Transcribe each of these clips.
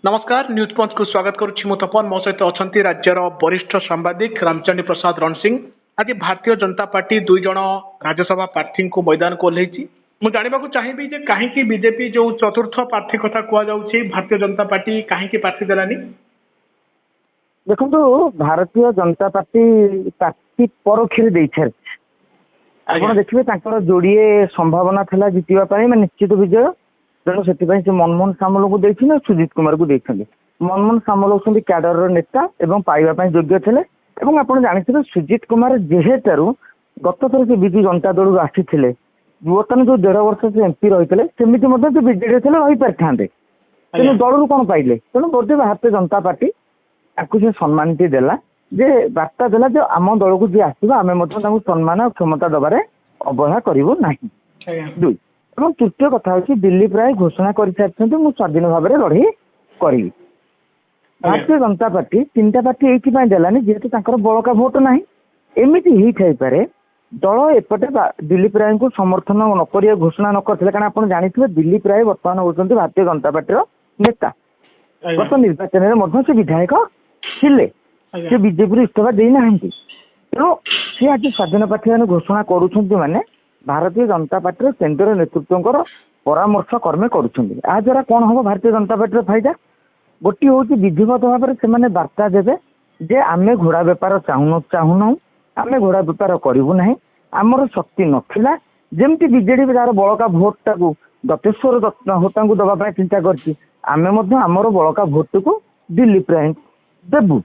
नमस्कार न्यूज पंच को स्वागत करुच्ची मु तपन मो सहित अच्छा राज्यर वरिष्ठ सांबादिक रामचंडी प्रसाद रणसिंह। आज भारतीय जनता पार्टी दुई जन राज्यसभा प्रार्थी को मैदान को ओह्लैची। ମୁଁ ଜାଣିବାକୁ ଚାହିଁବି ଯେ କାହିଁକି ବିଜେପି ଯୋଉ ଚତୁର୍ଥ ପ୍ରାର୍ଥୀ କଥା କୁହାଯାଉଛି ଭାରତୀୟ ଜନତା ପାର୍ଟି କାହିଁକି ପ୍ରାର୍ଥୀ ଦେଲାନି? ଦେଖନ୍ତୁ ଭାରତୀୟ ଜନତା ପାର୍ଟି ପ୍ରାର୍ଥୀ ପରୋକ୍ଷରେ ଦେଇସାରିଛି। ଆପଣ ଦେଖିବେ ତାଙ୍କର ଯୋଡ଼ିଏ ସମ୍ଭାବନା ଥିଲା ଜିତିବା ପାଇଁ, ମାନେ ନିଶ୍ଚିତ ବିଜୟ। ତେଣୁ ସେଥିପାଇଁ ସେ ମନମୋହନ ସାମଲଙ୍କୁ ଦେଇଥିଲେ ଆଉ ସୁଜିତ କୁମାରଙ୍କୁ ଦେଇଛନ୍ତି। ମନମୋହନ ସାମଲ ହେଉଛନ୍ତି କ୍ୟାଡରର ନେତା ଏବଂ ପାଇବା ପାଇଁ ଯୋଗ୍ୟ ଥିଲେ। ଏବଂ ଆପଣ ଜାଣିଥିବେ ସୁଜିତ କୁମାର ଯେହେତୁ ଗତ ଥର ସେ ବିଜୁ ଜନତା ଦଳରୁ ଆସିଥିଲେ, ବର୍ତ୍ତମାନ ଯୋଉ 1.5 ବର୍ଷ ସେ ଏମ୍ପି ରହିଥିଲେ ସେମିତି ମଧ୍ୟ ସେ ବିଜେଡିରେ ଥିଲେ ରହିପାରିଥାନ୍ତେ। ତେଣୁ ଦଳରୁ କ'ଣ ପାଇଲେ? ତେଣୁ ବୋଧେ ଭାରତୀୟ ଜନତା ପାର୍ଟି ତାକୁ ସେ ସମ୍ମାନଟି ଦେଲା, ଯେ ବାର୍ତ୍ତା ଦେଲା ଯେ ଆମ ଦଳକୁ ଯିଏ ଆସିବ ଆମେ ମଧ୍ୟ ତାଙ୍କୁ ସମ୍ମାନ ଆଉ କ୍ଷମତା ଦେବାରେ ଅବହେଳା କରିବୁ ନାହିଁ। 2 ଏବଂ ତୃତୀୟ କଥା ହେଉଛି ଦିଲ୍ଲୀପ ରାୟ ଘୋଷଣା କରିସାରିଛନ୍ତି ମୁଁ ସ୍ୱାଧୀନ ଭାବରେ ଲଢ଼େଇ କରିବି। ଭାରତୀୟ ଜନତା ପାର୍ଟି 3ଟା ପାର୍ଟି ଏଇଥିପାଇଁ ଦେଲାନି ଯେହେତୁ ତାଙ୍କର ବଳକା ଭୋଟ ନାହିଁ। ଏମିତି ହେଇଥାଇପାରେ ଦଳ ଏପଟେ ଦିଲ୍ଲୀପ ରାୟଙ୍କୁ ସମର୍ଥନ ନ କରିବା ଘୋଷଣା ନ କରିଥିଲେ, କାରଣ ଆପଣ ଜାଣିଥିବେ ଦିଲ୍ଲୀପ ରାୟ ବର୍ତ୍ତମାନ ହେଉଛନ୍ତି ଭାରତୀୟ ଜନତା ପାର୍ଟିର ନେତା। ଗତ ନିର୍ବାଚନରେ ମଧ୍ୟ ସେ ବିଧାୟକ ଥିଲେ, ସେ ବିଜେପିରୁ ଇସ୍ତଫା ଦେଇନାହାନ୍ତି। ତେଣୁ ସେ ଆଜି ସ୍ୱାଧୀନ ପ୍ରାର୍ଥୀ ମାନେ ଘୋଷଣା କରୁଛନ୍ତି, ମାନେ ଭାରତୀୟ ଜନତା ପାର୍ଟିର କେନ୍ଦ୍ର ନେତୃତ୍ୱଙ୍କର ପରାମର୍ଶ କର୍ମେ କରୁଛନ୍ତି। ଏହା ଦ୍ୱାରା କ'ଣ ହେବ ଭାରତୀୟ ଜନତା ପାର୍ଟିର ଫାଇଦା? ଗୋଟିଏ ହେଉଛି ବିଧିବଦ୍ଧ ଭାବରେ ସେମାନେ ବାର୍ତ୍ତା ଦେବେ ଯେ ଆମେ ଘୋଡ଼ା ବେପାର ଚାହୁଁନାହୁଁ, ଆମେ ଘୋଡ଼ା ବେପାର କରିବୁ ନାହିଁ, ଆମର ଶକ୍ତି ନଥିଲା। ଯେମିତି ବିଜେଡି ତାର ବଳକା ଭୋଟଟାକୁ ଦତେଶ୍ୱର ହୋତାଙ୍କୁ ଦେବା ପାଇଁ ଚିନ୍ତା କରିଛି, ଆମେ ମଧ୍ୟ ଆମର ବଳକା ଭୋଟଟିକୁ ଦିଲ୍ଲୀପ ରାୟଙ୍କୁ ଦେବୁ।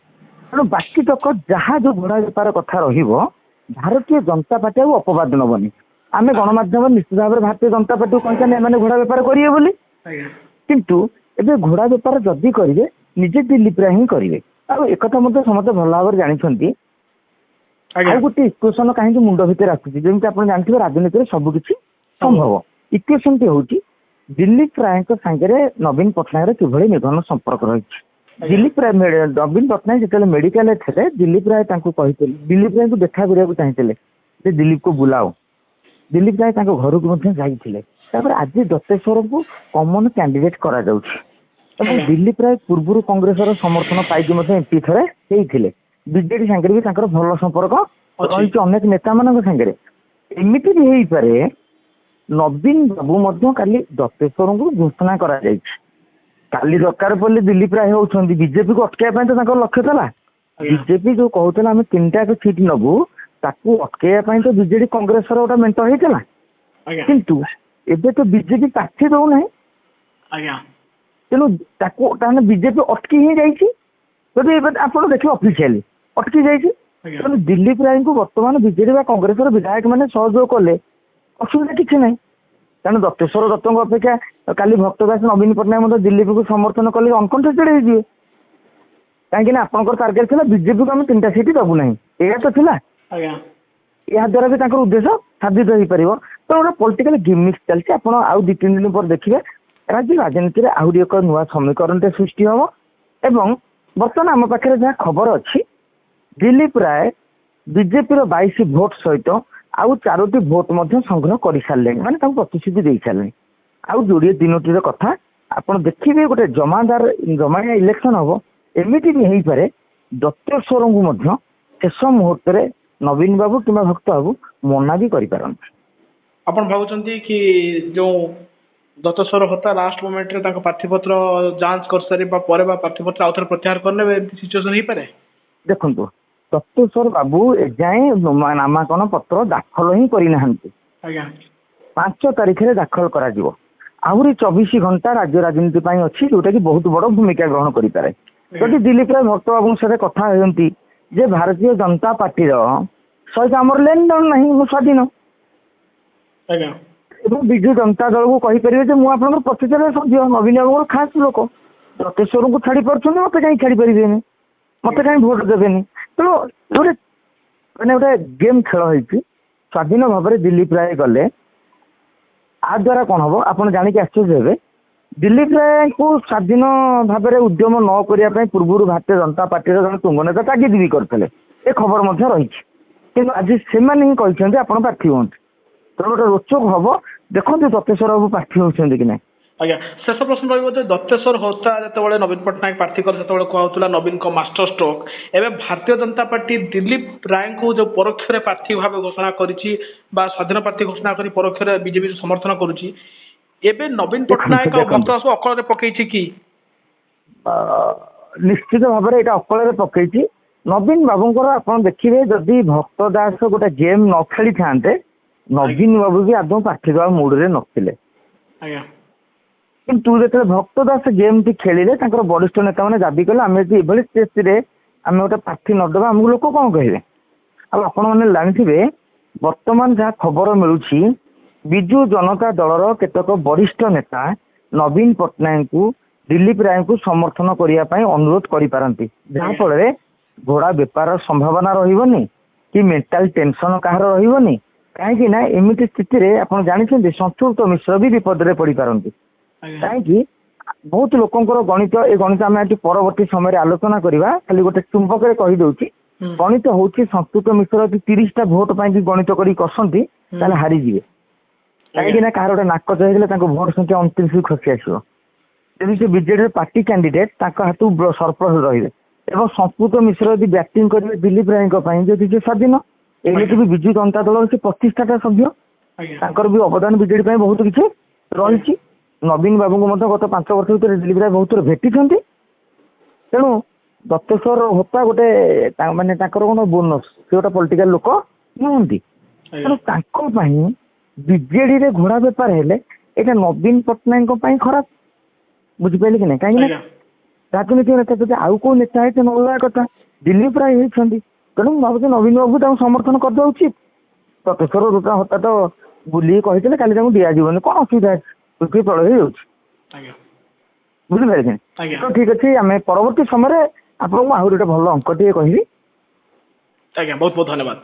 ତେଣୁ ବାକି ତକ ଯାହା ଯୋଉ ଘୋଡ଼ା ବେପାର କଥା ରହିବ ଭାରତୀୟ ଜନତା ପାର୍ଟି ଆଉ ଅପବାଦ ନେବନି। ଆମେ ଗଣମାଧ୍ୟମ ନିଶ୍ଚିତ ଭାବରେ ଭାରତୀୟ ଜନତା ପାର୍ଟିକୁ କହିଛନ୍ତି ଏମାନେ ଘୋଡ଼ା ବେପାର କରିବେ ବୋଲି, କିନ୍ତୁ ଏବେ ଘୋଡ଼ା ବେପାର ଯଦି କରିବେ ନିଜେ ଦିଲ୍ଲୀପ ରାୟ ହିଁ କରିବେ। ଆଉ ଏକଥା ମଧ୍ୟ ସମସ୍ତେ ଭଲ ଭାବରେ ଜାଣିଛନ୍ତି। ଆଉ ଗୋଟେ ଇକ୍ୱେସନ କାହିଁକି ମୁଣ୍ଡ ଭିତରେ ଆସୁଛି, ଯେମିତି ଆପଣ ଜାଣିଥିବେ ରାଜନୀତିରେ ସବୁ କିଛି ସମ୍ଭବ। ଇକ୍ୱେସନଟି ହେଉଛି ଦିଲ୍ଲୀପ ରାୟଙ୍କ ସାଙ୍ଗରେ ନବୀନ ପଟ୍ଟନାୟକର କିଭଳି ନିଧନ ସମ୍ପର୍କ ରହିଛି। ନବୀନ ପଟ୍ଟନାୟକ ଯେତେବେଳେ ମେଡିକାଲରେ ଥିଲେ ଦିଲ୍ଲୀପ ରାୟ ତାଙ୍କୁ କହିଥିଲେ, ଦିଲ୍ଲୀପ ରାୟଙ୍କୁ ଦେଖା କରିବାକୁ ଚାହିଁଥିଲେ ଯେ ଦିଲ୍ଲୀପକୁ ବୁଲାଅ। ଦିଲ୍ଲୀପ ରାୟ ତାଙ୍କ ଘରକୁ ମଧ୍ୟ ଯାଇଥିଲେ। ତାପରେ ଆଜି ଦତେଶ୍ୱରଙ୍କୁ କମନ କ୍ୟାଣ୍ଡିଡେଟ୍ କରାଯାଉଛି ଏବଂ ଦିଲ୍ଲୀପ ରାୟ ପୂର୍ବରୁ କଂଗ୍ରେସର ସମର୍ଥନ ପାଇକି ମଧ୍ୟ ଏମ୍ପି ଥରେ ହେଇଥିଲେ। ବିଜେଡି ସାଙ୍ଗରେ ବି ତାଙ୍କର ଭଲ ସମ୍ପର୍କ ରହିଛି ଅନେକ ନେତାମାନଙ୍କ ସାଙ୍ଗରେ। ଏମିତି ବି ହେଇପାରେ ନବୀନ ବାବୁ ମଧ୍ୟ କାଲି ଦତେଶ୍ୱରଙ୍କୁ ଘୋଷଣା କରାଯାଇଛି। କାଲି ଦରକାର ପଡ଼ିଲେ ଦିଲ୍ଲୀପ ରାୟ ହେଉଛନ୍ତି ବିଜେପିକୁ ଅଟକାଇବା ପାଇଁ ତ ତାଙ୍କର ଲକ୍ଷ୍ୟ ଥିଲା। ବିଜେପି ଯୋଉ କହୁଥିଲା ଆମେ 3ଟା ସିଟ୍ ନେବୁ ତାକୁ ଅଟକାଇବା ପାଇଁ ତ ବିଜେଡି କଂଗ୍ରେସର ଗୋଟେ ମେଣ୍ଟ ହେଇଥିଲା, କିନ୍ତୁ ଏବେ ତ ବିଜେପି ପ୍ରାର୍ଥୀ ଦଉନାହିଁ। ତେଣୁ ତାକୁ ତାହେଲେ ବିଜେପି ଅଟକି ହିଁ ଯାଇଛି। ଯଦି ଏବେ ଆପଣ ଦେଖିବେ ଅଫିସିଆଲି ଅଟକି ଯାଇଛି। ତେଣୁ ଦିଲ୍ଲୀପ ରାୟଙ୍କୁ ବର୍ତ୍ତମାନ ବିଜେଡି ବା କଂଗ୍ରେସର ବିଧାୟକ ମାନେ ସହଯୋଗ କଲେ ଅସୁବିଧା କିଛି ନାହିଁ। କାରଣ ଦତେଶ୍ୱର ଦତ୍ତଙ୍କ ଅପେକ୍ଷା କାଲି ଭକ୍ତ ଦାସ ନବୀନ ପଟ୍ଟନାୟକ ମଧ୍ୟ ଦିଲ୍ଲୀପକୁ ସମର୍ଥନ କଲେ ଅନକଣ୍ଟେଷ୍ଟେଡ୍ ହେଇଯିବେ। କାହିଁକି ନା ଆପଣଙ୍କର ଟାର୍ଗେଟ ଥିଲା ବିଜେପିକୁ ଆମେ 3ଟା ସିଟ୍ ଦେବୁ ନାହିଁ, ଏଇଆ ତ ଥିଲା। ଏହା ଦ୍ୱାରା ବି ତାଙ୍କର ଉଦ୍ଦେଶ୍ୟ ସାଧିତ ହେଇପାରିବ। ତ ଗୋଟେ ପଲିଟିକାଲ ଗିମିକ୍ସ ଚାଲିଛି। ଆପଣ ଆଉ 2-3 ଦିନ ପରେ ଦେଖିବେ ରାଜ୍ୟ ରାଜନୀତିରେ ଆହୁରି ଏକ ନୂଆ ସମୀକରଣଟେ ସୃଷ୍ଟି ହେବ। ଏବଂ ବର୍ତ୍ତମାନ ଆମ ପାଖରେ ଯାହା ଖବର ଅଛି ଦିଲ୍ଲୀପ ରାୟ ବିଜେପିର 22 ଭୋଟ ସହିତ ଆଉ 4ଟି ଭୋଟ ମଧ୍ୟ ସଂଗ୍ରହ କରିସାରିଲେଣି, ମାନେ ତାଙ୍କୁ ପ୍ରତିଶ୍ରୁତି ଦେଇସାରିଲେଣି। ଆଉ ଯୋଡ଼ିଏ 3ଟିର କଥା ଆପଣ ଦେଖିବେ ଗୋଟେ ଜମାଣିଆ ଇଲେକ୍ସନ ହେବ। ଏମିତି ବି ହେଇପାରେ ଦତେଶ୍ୱରଙ୍କୁ ମଧ୍ୟ ଶେଷ ମୁହୂର୍ତ୍ତରେ ନବୀନ ବାବୁ କିମ୍ବା ଭକ୍ତ ବାବୁ ମନା ବି କରିପାରନ୍ତି। ଆପଣ ଭାବୁଛନ୍ତି କି ଯୋଉ ଦତେଶ୍ୱର ହୋତା ଲାଷ୍ଟ ମୋମେଣ୍ଟରେ ତାଙ୍କ ପ୍ରାର୍ଥୀପତ୍ର ଯାଞ୍ଚ କରିସାରିବା ପରେ ବା ପ୍ରାର୍ଥୀପତ୍ର ଆଉଥରେ ପ୍ରତ୍ୟାହାର କରିନେବେ, ଏମିତି ସିଚୁଏସନ ହେଇପାରେ? ଦେଖନ୍ତୁ ଦତେଶ୍ୱର ବାବୁ ଏଯାଏଁ ନାମାଙ୍କନ ପତ୍ର ଦାଖଲ ହିଁ କରିନାହାନ୍ତି। 5 ତାରିଖରେ ଦାଖଲ କରାଯିବ। ଆହୁରି 24 ଘଣ୍ଟା ରାଜ୍ୟ ରାଜନୀତି ପାଇଁ ଅଛି, ଯୋଉଟା କି ବହୁତ ବଡ଼ ଭୂମିକା ଗ୍ରହଣ କରିପାରେ। ଯଦି ଦିଲ୍ଲୀପ ରାୟ ଭକ୍ତ ବାବୁଙ୍କ ସହିତ କଥା ହୁଅନ୍ତି ଯେ ଭାରତୀୟ ଜନତା ପାର୍ଟିର ସହିତ ଆମର ଲେନ ଦେନ ନାହିଁ, ମୁଁ ସ୍ୱାଧୀନ, ଏବଂ ବିଜୁ ଜନତା ଦଳକୁ କହିପାରିବେ ଯେ ମୁଁ ଆପଣଙ୍କର ପ୍ରତିଚାର ସଭ୍ୟ, ନବୀନ ବାବୁଙ୍କର ଖାସ ଲୋକ, ଦତେଶ୍ୱରଙ୍କୁ ଛାଡ଼ି ପାରୁଛନ୍ତି ମୋତେ କାହିଁ ଛାଡ଼ି ପାରିବେନି, ମୋତେ କାହିଁ ଭୋଟ ଦେବେନି। ତେଣୁ ଗୋଟେ ଗେମ୍ ଖେଳ ହେଇଛି। ସ୍ୱାଧୀନ ଭାବରେ ଦିଲ୍ଲୀପ ରାୟ ଗଲେ ଆ ଦ୍ୱାରା କ'ଣ ହେବ ଆପଣ ଜାଣିକି ଆଶ୍ଚର୍ଯ୍ୟ ହେବେ। ଦିଲ୍ଲୀପ ରାୟଙ୍କୁ ସ୍ୱାଧୀନ ଭାବରେ ଉଦ୍ୟମ ନ କରିବା ପାଇଁ ପୂର୍ବରୁ ଭାରତୀୟ ଜନତା ପାର୍ଟିର ଜଣେ ତୁଙ୍ଗ ନେତା ତାଗିଦ ବି କରିଥିଲେ, ଏ ଖବର ମଧ୍ୟ ରହିଛି। କିନ୍ତୁ ଆଜି ସେମାନେ ହିଁ କହିଛନ୍ତି ଆପଣ ପ୍ରାର୍ଥୀ ହୁଅନ୍ତୁ। ତେଣୁ ଗୋଟେ ରୋଚକ ହେବ। ଦେଖନ୍ତୁ ଦତେଶ୍ୱର ବାବୁ ପ୍ରାର୍ଥୀ ହେଉଛନ୍ତି କି ନାହିଁ। ଆଜ୍ଞା ଶେଷ ପ୍ରଶ୍ନ ରହିବ ଯେ ଦତ୍ତେଶ୍ୱର ହୋତା ଯେତେବେଳେ ନବୀନ ପଟ୍ଟନାୟକ ପ୍ରାର୍ଥୀ କଲେ ସେତେବେଳେ କୁହାଯାଉଥିଲା ନବୀନଙ୍କ ମାଷ୍ଟର ଷ୍ଟ୍ରୋକ୍। ଏବେ ଭାରତୀୟ ଜନତା ପାର୍ଟି ଦିଲ୍ଲୀପ ରାୟଙ୍କୁ ଯୋଉ ପରୋକ୍ଷରେ ପ୍ରାର୍ଥୀ ଭାବେ ଘୋଷଣା କରିଛି ବା ସ୍ୱାଧୀନ ପ୍ରାର୍ଥୀ ଘୋଷଣା କରି ପରୋକ୍ଷରେ ବିଜେପି ସମର୍ଥନ କରୁଛି, ଏବେ ନବୀନ ପଟ୍ଟନାୟକ ଆଉ ଭକ୍ତ ଦାସଙ୍କୁ ଅକଳରେ ପକେଇଛି କି? ନିଶ୍ଚିତ ଭାବରେ ଏଇଟା ଅକଳରେ ପକେଇଛି। ନବୀନ ବାବୁଙ୍କର ଆପଣ ଦେଖିବେ ଯଦି ଭକ୍ତ ଦାସ ଗୋଟେ ଗେମ୍ ନ ଖେଳିଥାନ୍ତେ ନବୀନ ବାବୁ ବି ଆଦୌ ପ୍ରାର୍ଥୀ ଦେବା ମୁଡରେ ନଥିଲେ। ଆଜ୍ଞା କିନ୍ତୁ ଯେତେବେଳେ ଭକ୍ତ ଦାସ ଗେମ୍ଟି ଖେଳିଲେ ତାଙ୍କର ବରିଷ୍ଠ ନେତାମାନେ ଦାବି କଲେ ଆମେ ଯଦି ଏଭଳି ସ୍ଥିତିରେ ଆମେ ଗୋଟେ ପ୍ରାର୍ଥୀ ନଦେବା ଆମକୁ ଲୋକ କ'ଣ କହିବେ। ଆଉ ଆପଣମାନେ ଜାଣିଥିବେ ବର୍ତ୍ତମାନ ଯାହା ଖବର ମିଳୁଛି ବିଜୁ ଜନତା ଦଳର କେତେକ ବରିଷ୍ଠ ନେତା ନବୀନ ପଟ୍ଟନାୟକଙ୍କୁ ଦିଲ୍ଲୀପ ରାୟଙ୍କୁ ସମର୍ଥନ କରିବା ପାଇଁ ଅନୁରୋଧ କରିପାରନ୍ତି, ଯାହାଫଳରେ ଘୋଡ଼ା ବେପାରର ସମ୍ଭାବନା ରହିବନି କି ମେଣ୍ଟାଲ ଟେନସନ କାହାର ରହିବନି। କାହିଁକି ନା ଏମିତି ସ୍ଥିତିରେ ଆପଣ ଜାଣିଛନ୍ତି ସଂପୃକ୍ତ ମିଶ୍ର ବି ବିପଦରେ ପଡ଼ିପାରନ୍ତି। କାହିଁକି ବହୁତ ଲୋକଙ୍କର ଗଣିତ ଏ ଗଣିତ ଆମେ ଆଜି ପରବର୍ତ୍ତୀ ସମୟରେ ଆଲୋଚନା କରିବା। ଖାଲି ଗୋଟେ ଚୁମ୍ବକରେ କହିଦେଉଛି ଗଣିତ ହେଉଛି ସଂସ୍କୃତ ମିଶ୍ର ଯଦି 30ଟା ଭୋଟ ପାଇଁ ବି ଗଣିତ କରି କଷନ୍ତି ତାହେଲେ ହାରିଯିବେ। କାହିଁକି ନା କାହାର ଗୋଟେ ନାକଚ ହେଇଗଲେ ତାଙ୍କ ଭୋଟ ସଂଖ୍ୟା 29କୁ ଖସି ଆସିବ। ଯଦି ସେ ବିଜେଡିର ପାର୍ଟି କ୍ୟାଣ୍ଡିଡେଟ୍ ତାଙ୍କ ହାତକୁ ସରପ୍ଲସ୍ ରହିବେ ଏବଂ ସଂସ୍କୃତ ମିଶ୍ର ଯଦି ବ୍ୟାଟିଂ କରିବେ ଦିଲ୍ଲୀପ ରାୟଙ୍କ ପାଇଁ ଯଦି ସେ ସ୍ୱାଧୀନ ଏମିତି ବି ବିଜୁ ଜନତା ଦଳର ସେ 25ଟା ସଭ୍ୟ ତାଙ୍କର ବି ଅବଦାନ ବିଜେଡି ପାଇଁ ବହୁତ କିଛି ରହିଛି। ନବୀନ ବାବୁଙ୍କୁ ମଧ୍ୟ ଗତ 5 ବର୍ଷ ଭିତରେ ଦିଲ୍ଲୀପ ରାୟ ବହୁତ ଥର ଭେଟିଛନ୍ତି। ତେଣୁ ଦତ୍ତେଶ୍ୱର ହୋତା ଗୋଟେ ମାନେ ତାଙ୍କର କ'ଣ ବୋନସ୍, ସେ ଗୋଟେ ପଲିଟିକାଲ ଲୋକ ନୁହନ୍ତି। ତେଣୁ ତାଙ୍କ ପାଇଁ ବିଜେଡିରେ ଘୋଡ଼ା ବେପାର ହେଲେ ଏଇଟା ନବୀନ ପଟ୍ଟନାୟକଙ୍କ ପାଇଁ ଖରାପ। ବୁଝିପାରିଲେ କି ନାହିଁ? କାହିଁକି ନା ରାଜନୈତିକ ନେତା ଯଦି ଆଉ କୋଉ ନେତା ହେଇతే ଅଲଗା କଥା, ଦିଲ୍ଲୀପ ରାୟ ହେଇଛନ୍ତି। ତେଣୁ ମୁଁ ଭାବୁଛି ନବୀନ ବାବୁ ତାଙ୍କୁ ସମର୍ଥନ କରିଦେବା ଉଚିତ। ଦତ୍ତେଶ୍ୱର ହୋତା ତ ବୁଲିକି କହିଥିଲେ କାଲି ତାଙ୍କୁ ଦିଆଯିବନି, କ'ଣ ଅସୁବିଧା ଅଛି? ପୃଥିବୀ ପ୍ରଳୟ ହେଇଯାଉଛି। ବୁଝିପାରିଲେ? ତ ଠିକ ଅଛି, ଆମେ ପରବର୍ତ୍ତୀ ସମୟରେ ଆପଣଙ୍କୁ ଆହୁରି ଗୋଟେ ଭଲ ଅଙ୍କ ଟିକେ କହିବି। ଆଜ୍ଞା ବହୁତ ବହୁତ ଧନ୍ୟବାଦ।